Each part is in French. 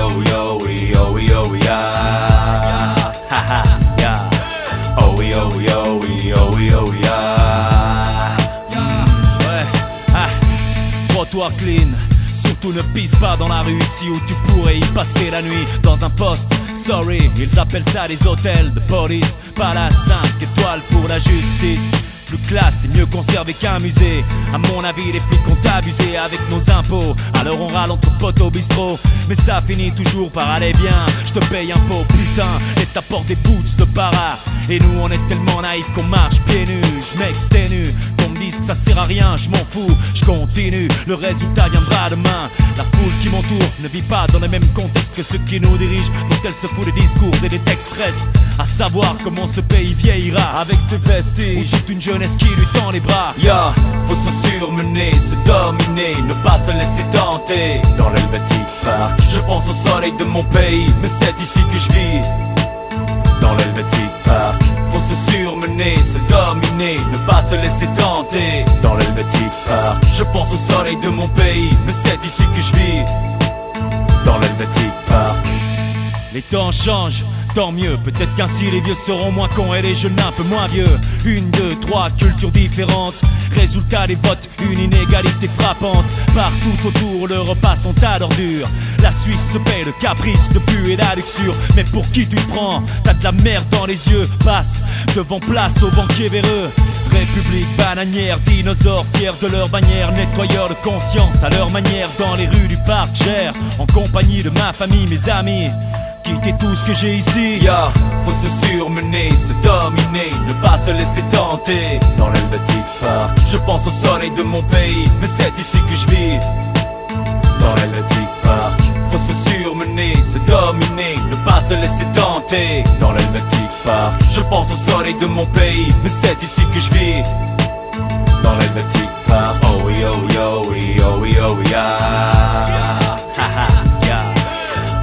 oh yo oui, oh oui, oh oui, ah. Ha ha, yeah. Oh oui, oh oui, oh oui, oh oui, oh oui, ah. Ouais, ah, trottoir clean. Surtout ne pisse pas dans la rue ici où tu pourrais y passer la nuit. Dans un poste, sorry, ils appellent ça des hôtels de police. Pas la 5 étoiles pour la justice. Plus classe et mieux conservé qu'un musée. À mon avis les flics ont abusé avec nos impôts. Alors on râle entre potes au bistrot. Mais ça finit toujours par aller bien. Je te paye un pot putain et t'apporte des boots de para. Et nous on est tellement naïfs qu'on marche pieds nus. Je m'exténue, qu'on me dise que ça sert à rien. Je m'en fous, je continue, le résultat viendra demain. La foule qui m'entoure ne vit pas dans le même contexte que ceux qui nous dirigent, dont elle se fout des discours et des textes restent. À savoir comment ce pays vieillira avec ce vestige ou toute une jeunesse qui lui tend les bras. Yeah, faut se surmener, se dominer, ne pas se laisser tenter. Dans l'Helvétique Park, je pense au soleil de mon pays, mais c'est ici que je vis. Dans l'Helvétique Park, faut se surmener, se dominer, ne pas se laisser tenter. Dans l'Helvétique Park, je pense au soleil de mon pays, mais c'est ici que je vis. Dans l'Helvétique Park. Les temps changent, tant mieux. Peut-être qu'ainsi les vieux seront moins cons et les jeunes un peu moins vieux. 1, 2, 3 cultures différentes. Résultat des votes, une inégalité frappante. Partout autour, le repas sont à l'ordure. La Suisse se paie le caprice de pu et la luxure. Mais pour qui tu te prends? T'as de la merde dans les yeux. Passe devant place aux banquiers véreux. République bananière, dinosaures fiers de leur bannière, nettoyeurs de conscience à leur manière dans les rues du parc. Gère en compagnie de ma famille, mes amis. Quitter tout ce que j'ai ici. Yeah, faut se surmener, se dominer, ne pas se laisser tenter. Dans l'Helvétique Park, je pense au soleil de mon pays, mais c'est ici que je vis. Dans l'Helvétique Park, faut se surmener, se dominer, ne pas se laisser tenter. Dans l'Helvétique Park, je pense au soleil de mon pays, mais c'est ici que je vis. Dans l'Helvétique Park, oh oui, oh oui, oh oui, oh oui, oh oui, ah. Ha ha, yeah.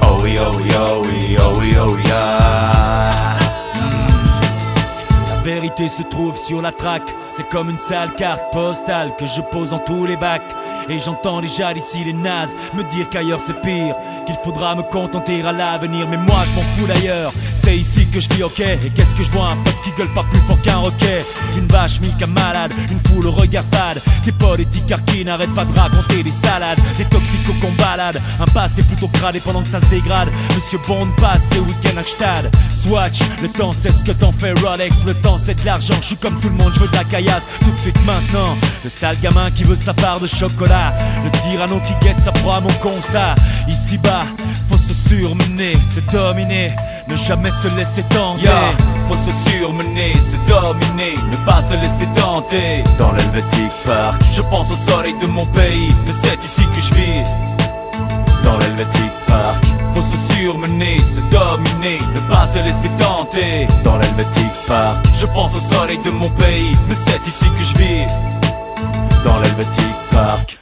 Oh oui, oh oui, oh oui, oh oui, oh oui, ah. La vérité se trouve sur la traque. C'est comme une sale carte postale que je pose dans tous les bacs. Et j'entends déjà d'ici les nazes me dire qu'ailleurs c'est pire, qu'il faudra me contenter à l'avenir. Mais moi je m'en fous d'ailleurs, c'est ici que je vis, ok. Et qu'est-ce que je vois? Un peuple qui gueule pas plus fort qu'un roquet. Une vache mica malade, une foule au regard fade. Des politicards qui n'arrêtent pas de raconter des salades. Des toxicos qu'on balade, un passé plutôt crade. Et pendant que ça se dégrade, Monsieur Bond passe ses week-ends à Gstad. Swatch, le temps c'est ce que t'en fais Rolex. Le temps c'est de l'argent, je suis comme tout le monde, je veux de la caillasse. Tout de suite maintenant, le sale gamin qui veut sa part de chocolat. Le tyranno qui guette sa proie, mon constat. Ici-bas, faut se surmener, se dominer, ne jamais se laisser tenter. Yeah, faut se surmener, se dominer, ne pas se laisser tenter. Dans l'Helvétique Park, je pense au soleil de mon pays, mais c'est ici que je vis. Dans l'Helvétique Park, faut se surmener, se dominer, ne pas se laisser tenter. Dans l'Helvétique Park, je pense au soleil de mon pays, mais c'est ici que je vis. Dans l'Helvétique Park.